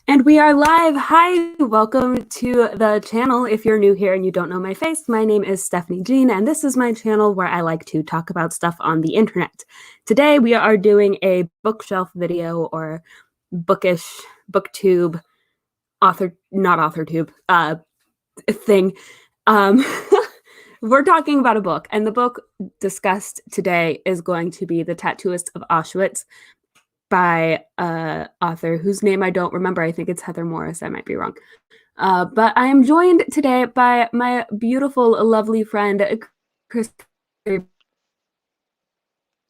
And we are live. Hi, welcome to the channel. If you're new here and you don't know my face, my name is Stephanie Jean, and this is my channel where I like to talk about stuff on the internet. Today we are doing a bookshelf video or bookish, booktube, not authortube, thing. We're talking about a book, and the book discussed today is going to be The Tattooist of Auschwitz by an author whose name I don't remember. I think it's Heather Morris. I might be wrong. But I am joined today by my beautiful, lovely friend, Krista.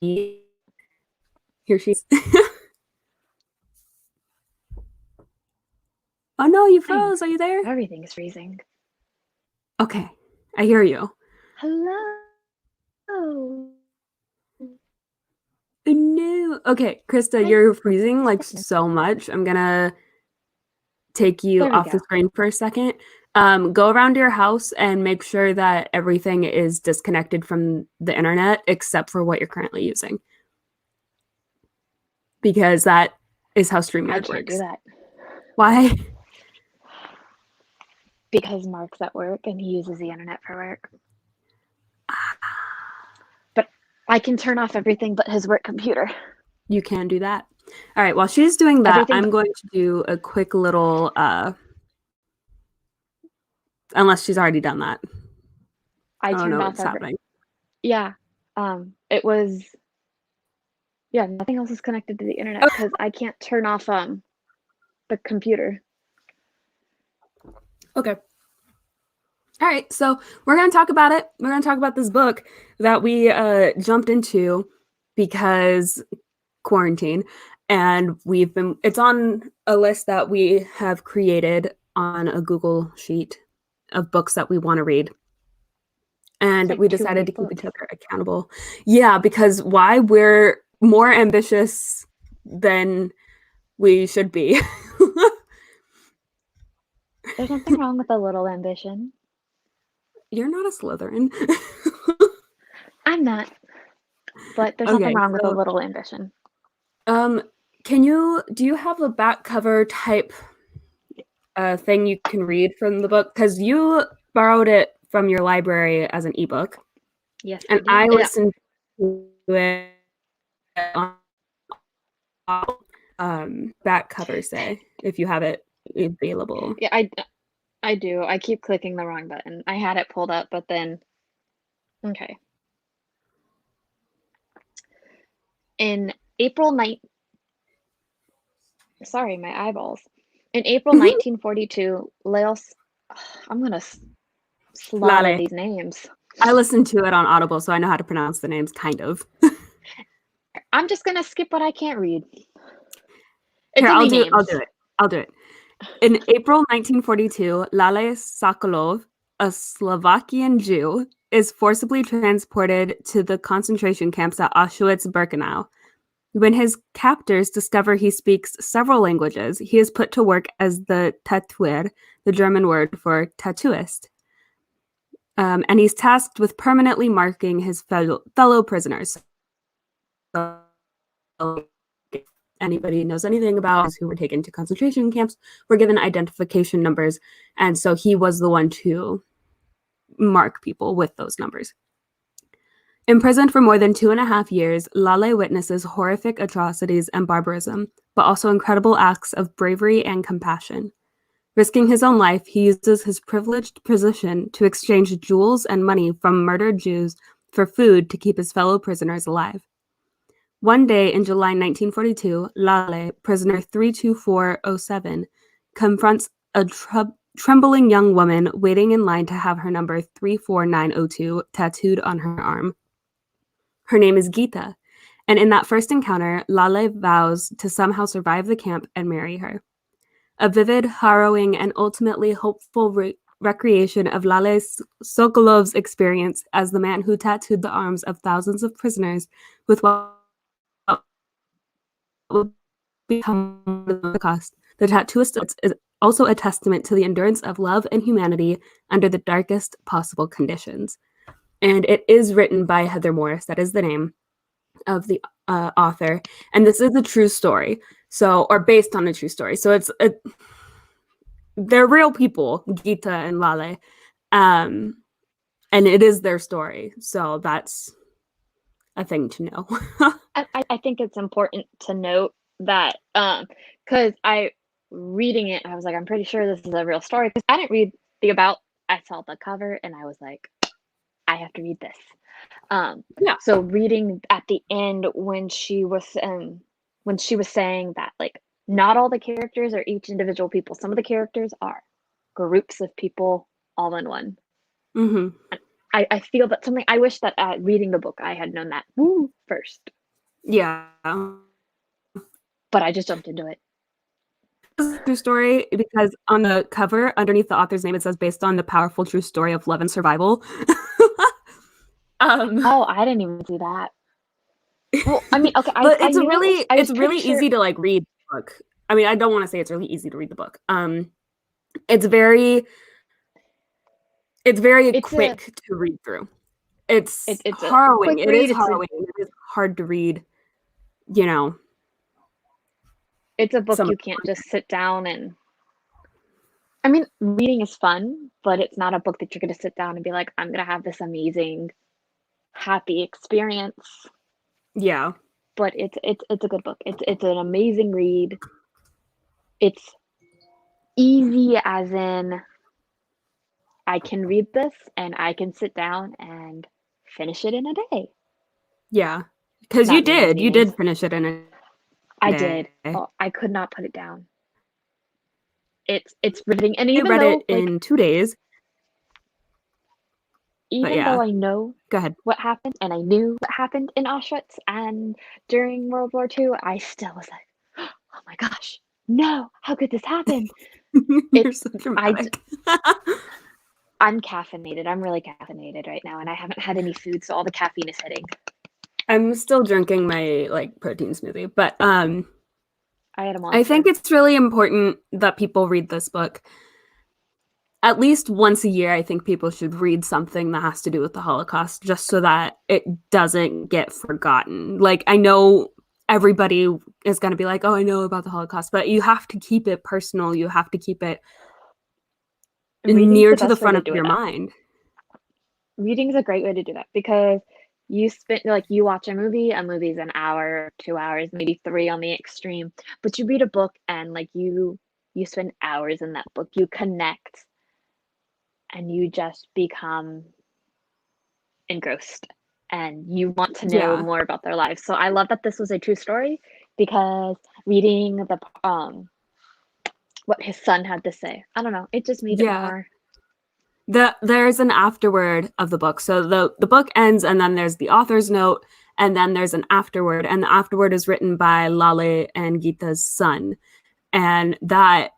Here she is. Oh no, you froze. Are you there? Everything's freezing. Okay, I hear you. Hello. No. Okay, Krista, you're freezing like so much. I'm gonna take you off the screen for a second. Go around your house and make sure that everything is disconnected from the internet except for what you're currently using. Because that is how StreamYard works. Do that. Why? Because Mark's at work and he uses the internet for work. But I can turn off everything but his work computer. You can do that. All right, while she's doing that, I'm going to do a quick little, unless she's already done that. I turned off everything. Yeah. It was, yeah, nothing else is connected to the internet because I can't turn off the computer. Okay. All right, so we're going to talk about it. We're going to talk about this book that we jumped into because quarantine, and it's on a list that we have created on a Google sheet of books that we want to read. And like we decided to keep each other accountable. Yeah, because why? We're more ambitious than we should be. There's nothing wrong with a little ambition. You're not a Slytherin. I'm not. But there's nothing wrong with a little ambition. Do you have a back cover type thing you can read from the book? Because you borrowed it from your library as an ebook. Yes. And I listened to it on back cover say, if you have it available. Yeah, I do. I keep clicking the wrong button. I had it pulled up, but then, okay. In April sorry, my eyeballs. In April 1942, I'm going to slaughter these names. I listened to it on Audible, so I know how to pronounce the names, kind of. I'm just going to skip what I can't read. Here, I'll do it. In April 1942, Lale Sokolov, a Slovakian Jew, is forcibly transported to the concentration camps at Auschwitz-Birkenau. When his captors discover he speaks several languages, he is put to work as the Tattooist, the German word for tattooist. And he's tasked with permanently marking his fellow prisoners. So, if anybody knows anything about who were taken to concentration camps, were given identification numbers. And so he was the one to mark people with those numbers. Imprisoned for more than 2.5 years, Lale witnesses horrific atrocities and barbarism, but also incredible acts of bravery and compassion. Risking his own life, he uses his privileged position to exchange jewels and money from murdered Jews for food to keep his fellow prisoners alive. One day in July 1942, Lale, prisoner 32407, confronts a trembling young woman waiting in line to have her number 34902 tattooed on her arm. Her name is Gita, and in that first encounter, Lale vows to somehow survive the camp and marry her. A vivid, harrowing, and ultimately hopeful recreation of Lale Sokolov's experience as the man who tattooed the arms of thousands of prisoners with what will become the cost. The Tattooist is also a testament to the endurance of love and humanity under the darkest possible conditions. And it is written by Heather Morris. That is the name of the author, and this is a true story, or based on a true story. So they're real people, Gita and Lale, and it is their story. So that's a thing to know. I think it's important to note that, because reading it, I was like, I'm pretty sure this is a real story, because I didn't read the about. I saw the cover and I was like, I have to read this. Yeah. So reading at the end when she was saying that, like, not all the characters are each individual people. Some of the characters are groups of people all in one. Mm-hmm. I feel that something, I wish that reading the book I had known that first. Yeah. But I just jumped into it. True story, because on the cover, underneath the author's name, it says based on the powerful true story of love and survival. Oh, I didn't even see that. Well, I mean, okay, but it's really easy to like read the book. I mean, I don't want to say it's really easy to read the book. It's very quick to read through. It's harrowing. It is harrowing. It is hard to read, you know. It's a book you can't just sit down and, I mean, reading is fun, but it's not a book that you're going to sit down and be like, I'm going to have this amazing, happy experience. Yeah. But it's a good book. It's an amazing read. It's easy, as in I can read this and I can sit down and finish it in a day. Yeah. Because you did finish it in a day. I did. Oh, I could not put it down. It's riveting, and even I read though, it in 2 days. Even though I know what happened, and I knew what happened in Auschwitz and during World War II, I still was like, oh my gosh, no, how could this happen? You're so dramatic. I'm caffeinated. I'm really caffeinated right now, and I haven't had any food, so all the caffeine is hitting. I'm still drinking my like protein smoothie, but I had a Monster. I think it's really important that people read this book. At least once a year, I think people should read something that has to do with the Holocaust, just so that it doesn't get forgotten. Like, I know everybody is going to be like, oh, I know about the Holocaust, but you have to keep it personal. You have to keep it near to the front of your mind. Reading is a great way to do that, because you watch a movie's an hour, 2 hours, maybe 3 on the extreme, but you read a book and like you spend hours in that book. You connect and you just become engrossed and you want to know more about their lives. So I love that this was a true story, because reading what his son had to say, I don't know, it just made it more. There's an afterword of the book. So the book ends, and then there's the author's note, and then there's an afterword, and the afterword is written by Lale and Gita's son. And that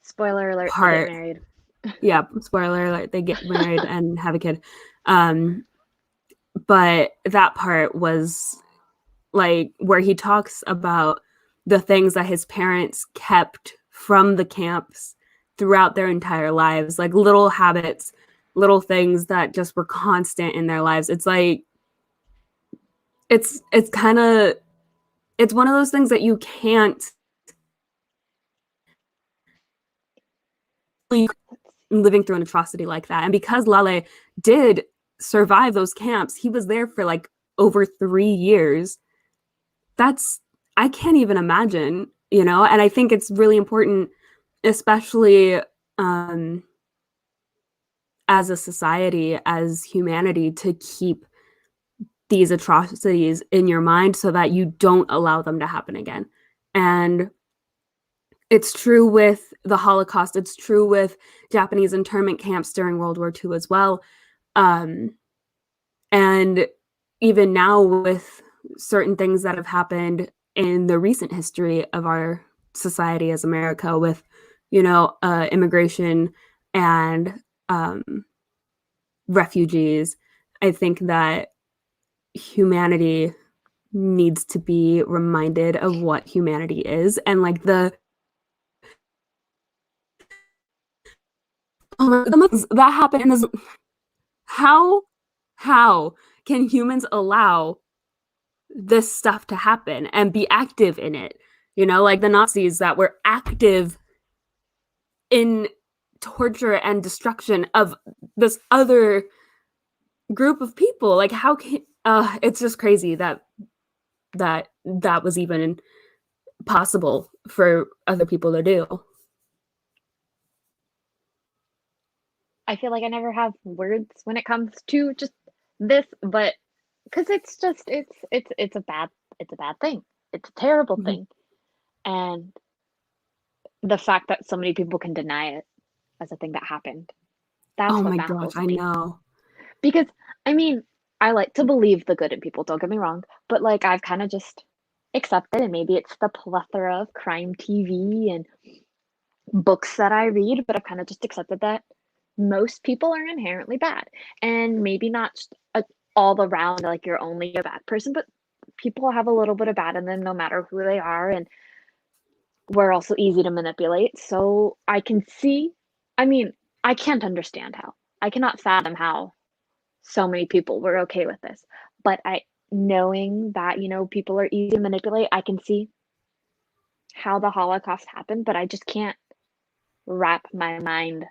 spoiler alert, they get married. Yeah, spoiler alert, they get married and have a kid. But that part was like where he talks about the things that his parents kept from the camps throughout their entire lives, like little habits, little things that just were constant in their lives. It's like, it's one of those things that you can't living through an atrocity like that. And because Lale did survive those camps, he was there for like over 3 years. I can't even imagine, and I think it's really important, especially as a society, as humanity, to keep these atrocities in your mind so that you don't allow them to happen again. And it's true with the Holocaust. It's true with Japanese internment camps during World War II as well. And even now with certain things that have happened in the recent history of our society as America with, immigration and refugees, I think that humanity needs to be reminded of what humanity is, and like the that happened in this. How can humans allow this stuff to happen and be active in it. You know, like the Nazis that were active in torture and destruction of this other group of people. Like, how can it's just crazy that was even possible for other people to do. I feel like I never have words when it comes to just this, but because it's just it's a bad thing. It's a terrible Mm-hmm. thing, and the fact that so many people can deny it as a thing that happened, that's Oh what my gosh, baffles I me. know. Because I mean, I like to believe the good in people, don't get me wrong, but like I've kind of just accepted, and maybe it's the plethora of crime TV and books that I read, but I've kind of just accepted that most people are inherently bad. And maybe not all around like you're only a bad person, but people have a little bit of bad in them no matter who they are. And we're also easy to manipulate. So I can see, I mean, I can't understand how. I cannot fathom how so many people were okay with this. But knowing that, people are easy to manipulate, I can see how the Holocaust happened, but I just can't wrap my mind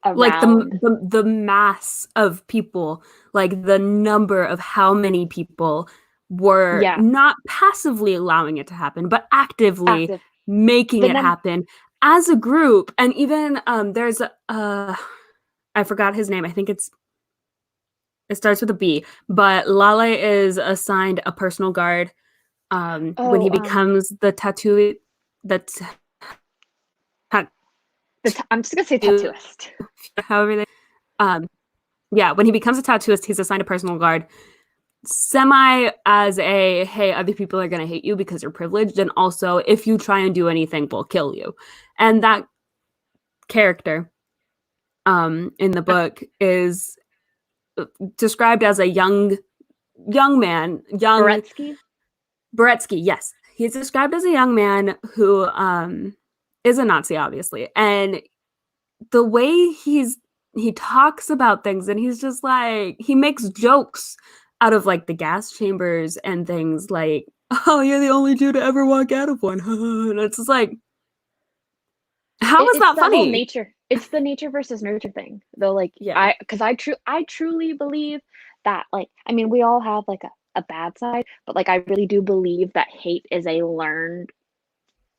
Like around. the mass of people, like the number of how many people were Yeah, not passively allowing it to happen, but actively active. making The it num happen as a group. And even there's I forgot his name. I think it starts with a B, but Lale is assigned a personal guard when oh, he becomes the tattoo the I'm just gonna say tattoo tattooist. however they yeah, when he becomes a tattooist, he's assigned a personal guard semi as a hey, other people are going to hate you because you're privileged, and also if you try and do anything, we'll kill you. And that character in the book is described as a young man, young Boretsky. Beretsky. Yes, he's described as a young man who is a Nazi, obviously, and the way he talks about things, and he's just like, he makes jokes out of like the gas chambers and things, like, oh, you're the only Jew to ever walk out of one. And it's just like, how is It's that the whole funny? nature. It's the nature versus nurture thing, though. Like Yeah. because I truly believe that. Like, I mean, we all have like a bad side, but like I really do believe that hate is a learned.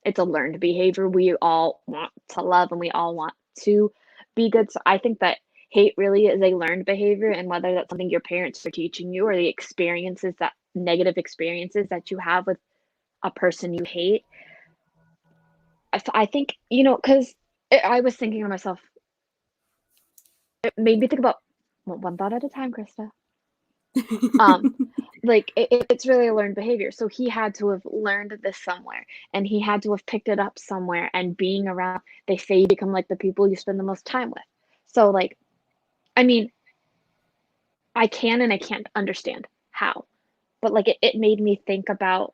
It's a learned behavior. We all want to love, and we all want to be good. So I think that hate really is a learned behavior, and whether that's something your parents are teaching you or the experiences that negative experiences that you have with a person you hate. I think, because I was thinking to myself, it made me think about one thought at a time, Krista. Um, like it's really a learned behavior. So he had to have learned this somewhere, and he had to have picked it up somewhere. And being around, they say you become like the people you spend the most time with. So, like, I mean, I can and I can't understand how, but like it made me think about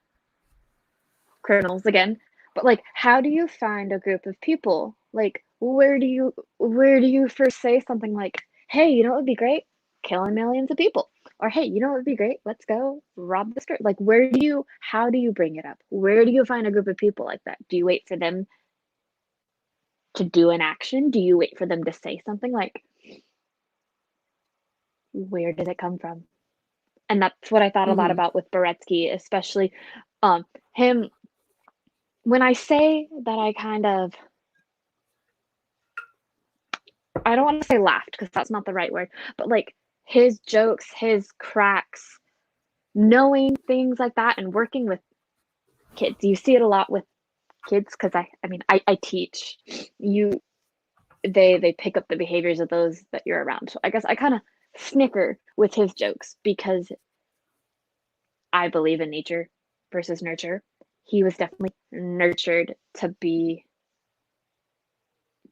criminals again. But like, how do you find a group of people? Like, where do you first say something like, "Hey, what would be great? Killing millions of people." Or, "Hey, what would be great? Let's go rob the store." Like, how do you bring it up? Where do you find a group of people like that? Do you wait for them to do an action? Do you wait for them to say something? Like, where does it come from? And that's what I thought a lot Mm-hmm. about with Beretsky, especially him. When I say that I don't want to say laughed because that's not the right word, but like his jokes, his cracks, knowing things like that and working with kids. You see it a lot with kids because I mean I teach you. They pick up the behaviors of those that you're around. So I guess I kind of snicker with his jokes because I believe in nature versus nurture. He was definitely nurtured to be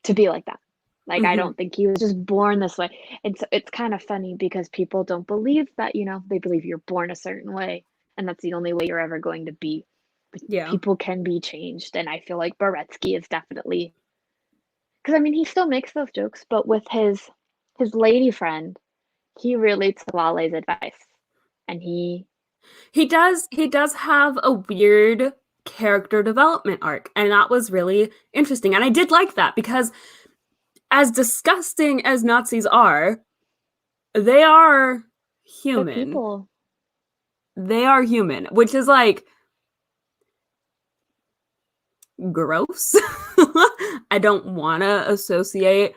like that. Like, I Mm-hmm. don't think he was just born this way. And so it's kind of funny because people don't believe that, they believe you're born a certain way and that's the only way you're ever going to be. But Yeah. people can be changed. And I feel like Boretsky is definitely, because I mean, he still makes those jokes, but with his lady friend, he really took Lale's advice. and he does have a weird character development arc, and that was really interesting. And I did like that because as disgusting as Nazis are, they are they're human. people. They are human, which is like gross. I don't want to associate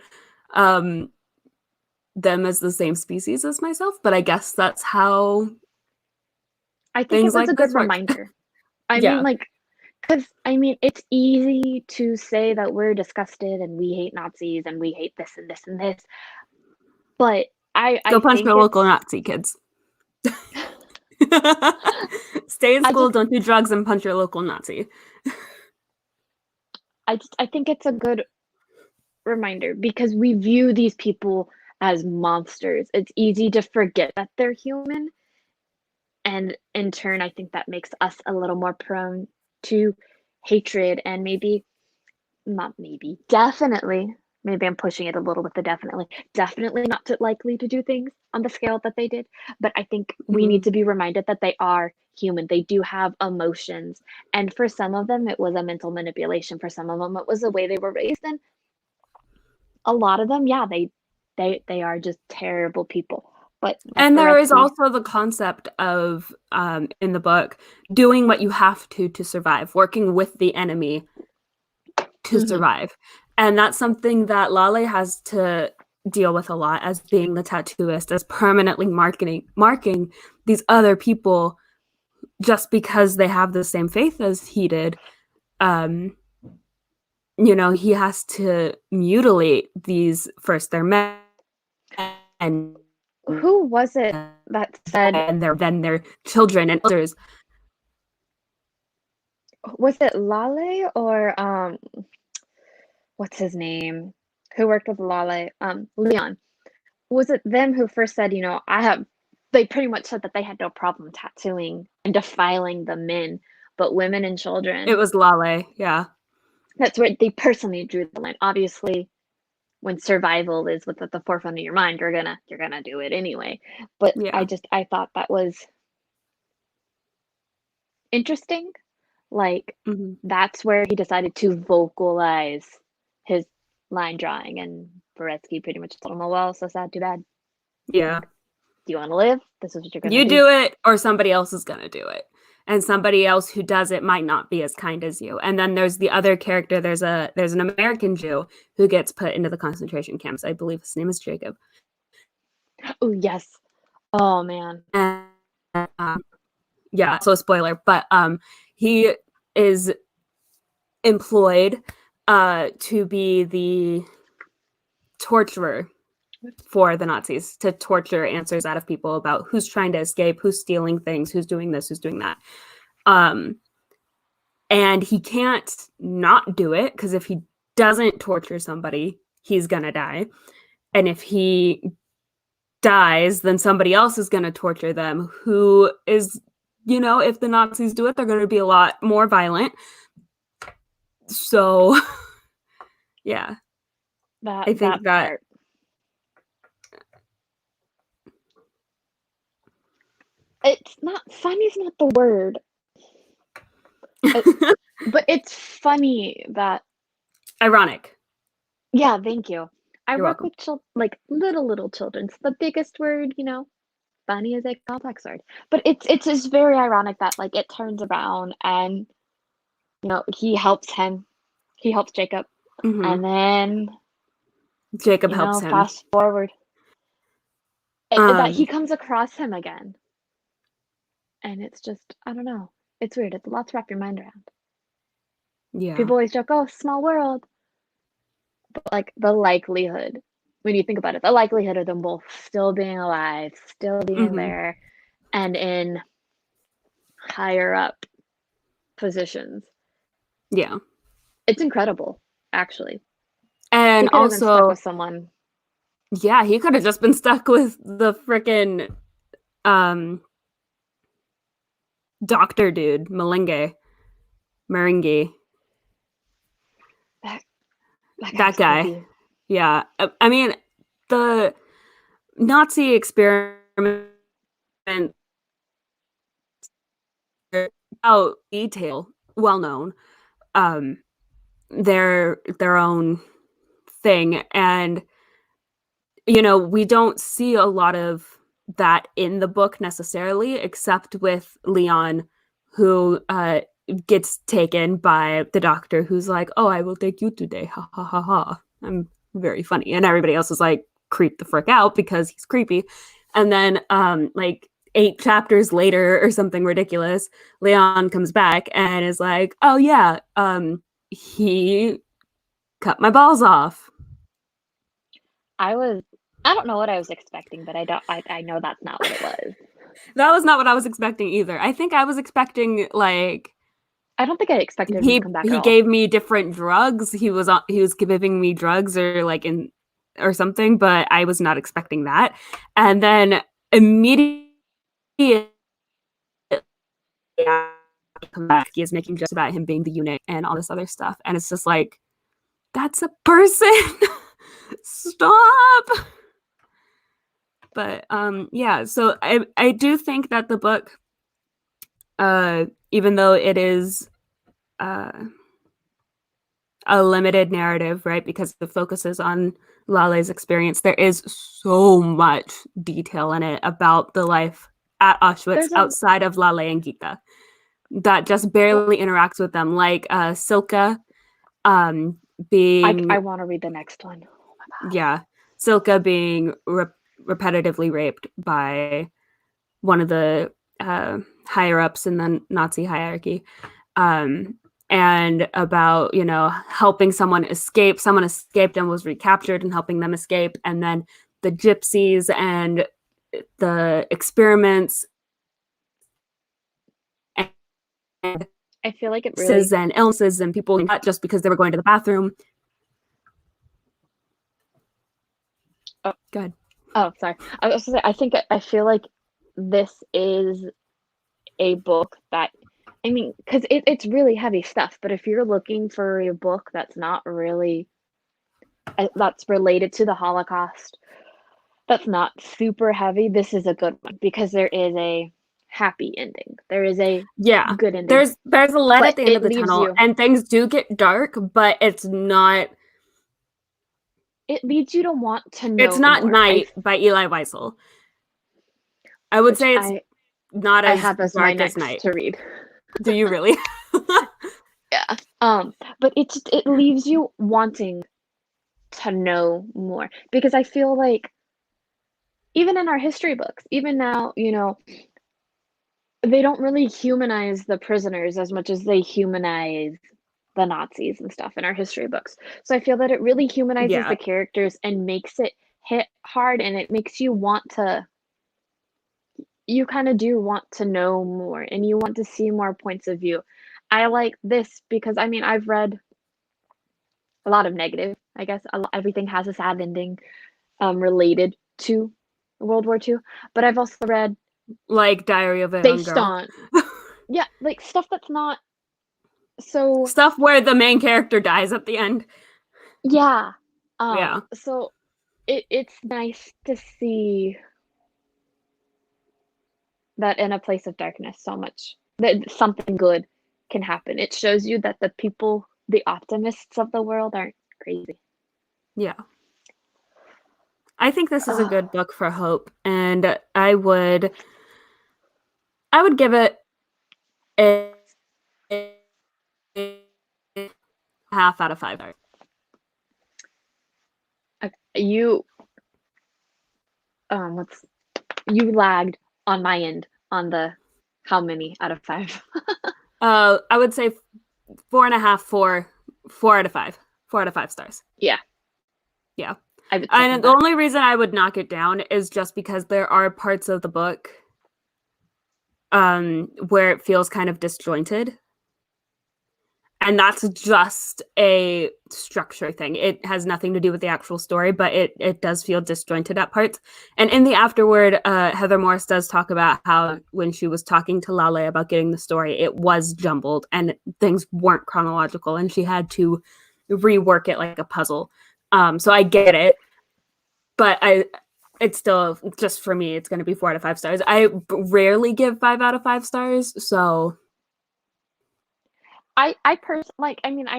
them as the same species as myself, but I guess that's how I think things it was like a good this work. reminder. I mean, Yeah. like, because I mean, it's easy to say that we're disgusted and we hate Nazis and we hate this and this and this, but I Go punch think your local it's Nazi, kids. Stay in I school, just don't do drugs, and punch your local Nazi. I think it's a good reminder because we view these people as monsters. It's easy to forget that they're human, and in turn, I think that makes us a little more prone to hatred and maybe not maybe, definitely, maybe I'm pushing it a little with the definitely not to likely to do things on the scale that they did, but I think we need Mhm. to be reminded that they are human. They do have emotions, and for some of them, it was a mental manipulation. For some of them, it was the way they were raised, and a lot of them, yeah, they are just terrible people. But like And there is Beretsky, also the concept of, in the book, doing what you have to survive, working with the enemy to mhm, survive. And that's something that Lale has to deal with a lot as being the tattooist, as permanently marking these other people just because they have the same faith as he did. Um, he has to mutilate these first their men and who was it that said then their children and others. was it Lale or what's his name? Who worked with Lale? Leon. Was it them who first said, they pretty much said that they had no problem tattooing and defiling the men, but women and It children, was Lale, yeah. that's where they personally drew the line. Obviously, when survival is what's at the forefront of your mind, you're gonna do it anyway. But Yeah. I thought that was interesting. Like Mhm. that's where he decided to vocalize his line drawing, and Beretsky pretty much told him, "Oh well, so sad, too bad. Yeah. Do you want to live? This is what you're gonna You do." do it or somebody else is going to do it. And somebody else who does it might not be as kind as you. And then there's the other character. There's an American Jew who gets put into the concentration camps. I believe his name is Jacob. Oh yes. Oh man. And yeah, so spoiler, but he is employed to be the torturer for the Nazis, to torture answers out of people about who's trying to escape, who's stealing things, who's doing this, who's doing that. And he can't not do it because if he doesn't torture somebody, he's gonna die. And if he dies, then somebody else is gonna torture them, who is, if the Nazis do it, they're gonna be a lot more violent. So, yeah, I That think that. part. It's not funny is not the word. It, but it's funny that Ironic. yeah, thank you. I You're work welcome. with like little children. So the biggest word, funny is a complex word. But it's just very ironic that like it turns around and he helps him. He helps Jacob. Hmm. And then, Jacob helps him. fast forward. That he Um, comes across him again. And it's just, I don't know. It's weird. It's a lot to wrap your mind around. yeah. People always joke, oh, small world. But like the likelihood, when you think about it, the likelihood of them both still being alive, still being Hmm. there, and in higher up positions, Yeah. it's incredible, actually. He And could have been stuck also, with someone. yeah, he could have just been stuck with the freaking um doctor dude, Meringue, That, that guy that was guy. creepy. Yeah. I mean, the Nazi experiment out detail, well known, their own thing. And we don't see a lot of that in the book necessarily, except with Leon, who gets taken by the doctor, who's like, "Oh, I will take you today, ha ha ha ha, I'm very funny," and everybody else is like, creep the frick out because he's creepy. And then like 8 chapters later or something ridiculous, Leon comes back and is like, "Oh yeah, he cut my balls off." I don't know what I was expecting, but I know that's not what it was. That was not what I was expecting either. I think I was expecting, like, I don't think I expected him to come back at he all. gave me different drugs. He was giving me drugs or something, but I was not expecting that. And then immediately come back, he is making jokes about him being the eunuch and all this other stuff, and it's just like, that's a person. Stop. But yeah, so I do think that the book, even though it is a limited narrative, right, because the focus is on Lale's experience, there is so much detail in it about the life at Auschwitz outside of Lale and Gita that just barely interacts with them, like Silka being... I want to read the next one. Oh my God. Yeah, Silka being repetitively raped by one of the higher ups in the Nazi hierarchy, and about helping someone escape. Someone escaped and was recaptured, and helping them escape, and then the gypsies and the experiments and I feel like it really... and illnesses and people not just because they were going to the bathroom. Oh, go ahead. Oh, sorry. I was gonna say, I feel like this is a book that, I mean, because it's really heavy stuff, but if you're looking for a book that's not really, that's related to the Holocaust, that's not super heavy, this is a good one, because there is a happy ending. There is a good ending. There's a light at the end of the tunnel, and things do get dark, but it's not... It leads you to want to know It's not more. Night by Eli Wiesel. I would say it's not as dark as Night to read. Do you really? Yeah. But it leaves you wanting to know more, because I feel like even in our history books, even now, they don't really humanize the prisoners as much as they humanize the Nazis and stuff in our history books. So I feel that it really humanizes the characters and makes it hit hard, and it makes you you kind of do want to know more, and you want to see more points of view. I like this because, I mean, I've read a lot of negative, I guess. Everything has a sad ending related to World War II, but I've also read like Diary of a Young based Girl. on yeah, like stuff that's not so... Stuff where the main character dies at the end. Yeah. Yeah. So it's nice to see that in a place of darkness, so much that something good can happen. It shows you that the people, the optimists of the world, aren't crazy. Yeah. I think this is a good book for hope, and I would give it a 0.5 out of 5. You lagged on my end on the how many out of 5. I would say 4.5, 4 out of 5. 4 out of 5 stars. Yeah. And the only reason I would knock it down is just because there are parts of the book where it feels kind of disjointed. And that's just a structure thing. It has nothing to do with the actual story, but it does feel disjointed at parts. And in the afterword, Heather Morris does talk about how when she was talking to Lale about getting the story, it was jumbled and things weren't chronological, and she had to rework it like a puzzle. So I get it, but it's still, just for me, it's going to be 4 out of 5 stars. I rarely give 5 out of 5 stars, so I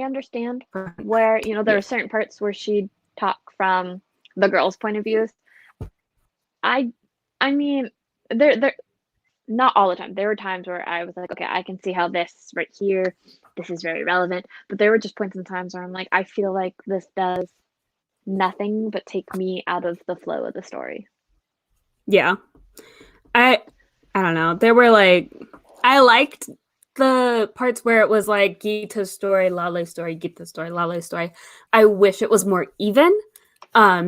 understand where, you know, there are certain parts where she'd talk from the girl's point of views. I mean, there not all the time. There were times where I was like, okay, I can see how this right here, this is very relevant. But there were just points in times where I'm like, I feel like this does nothing but take me out of the flow of the story. Yeah. I don't know. There were like, I liked the parts where it was like Gita's story, Lale's story, Gita's story, Lale's story. I wish it was more even.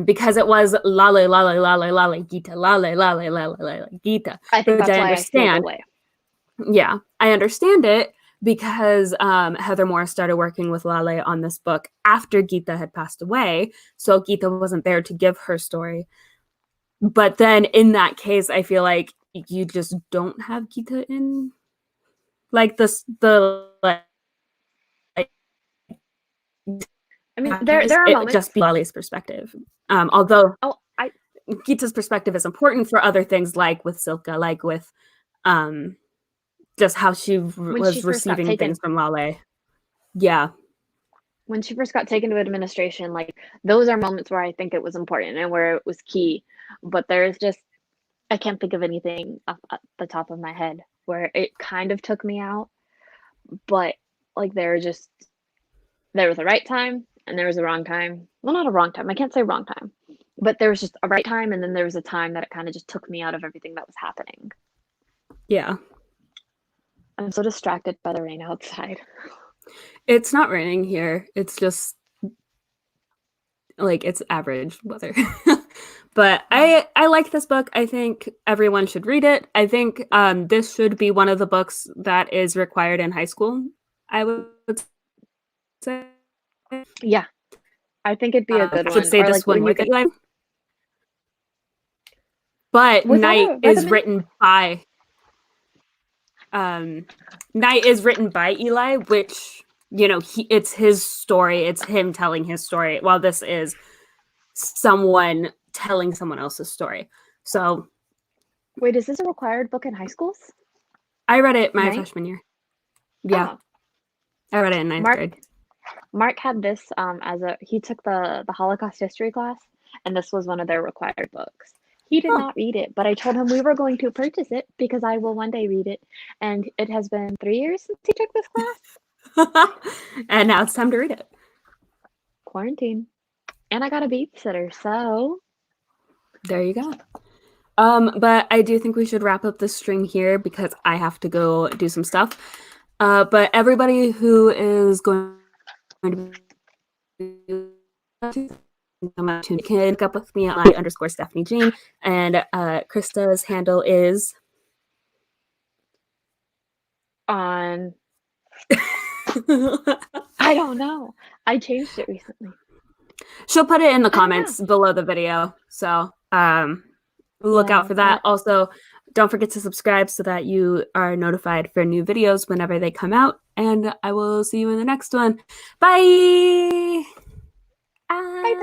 Because it was Lale, Lale, Lale, Lale, Gita, Lale, Lale, Lale, Lale, Gita. I think which that's I why understand. I feel the way. Yeah, I understand it because Heather Morris started working with Lale on this book after Gita had passed away. So Gita wasn't there to give her story. But then in that case, I feel like you just don't have Gita in like like I mean, there are moments. Just be Lale's perspective. Although I Gita's perspective is important for other things, like with Silka, like with just how she was receiving things from Lale. Yeah. When she first got taken to administration, like those are moments where I think it was important and where it was key. But there's just, I can't think of anything off at the top of my head where it kind of took me out. But like there was a right time and there was a wrong time. Well, not a wrong time. I can't say wrong time. But there was just a right time and then there was a time that it kind of just took me out of everything that was happening. Yeah. I'm so distracted by the rain outside. It's not raining here. It's just like it's average weather. But I like this book. I think everyone should read it. I think this should be one of the books that is required in high school, I would say. Yeah. I think it'd be a good one. I should say or this like one with it. But Night is written by Eli, which, you know, it's his story. It's him telling his story, while this is someone telling someone else's story. So, wait, is this a required book in high schools? I read it my freshman year. Yeah, I read it in ninth grade. Mark had this he took the Holocaust history class, and this was one of their required books. He did not read it, but I told him we were going to purchase it because I will one day read it. And it has been 3 years since he took this class. And now it's time to read it. Quarantine. And I got a babysitter, so there you go. But I do think we should wrap up the string here because I have to go do some stuff. But everybody who is going to be you can link up with me on _Stephanie Jean, and Krista's handle is on I don't know. I changed it recently. She'll put it in the comments below the video, so look out for that. Also, don't forget to subscribe so that you are notified for new videos whenever they come out, and I will see you in the next one. Bye! Bye.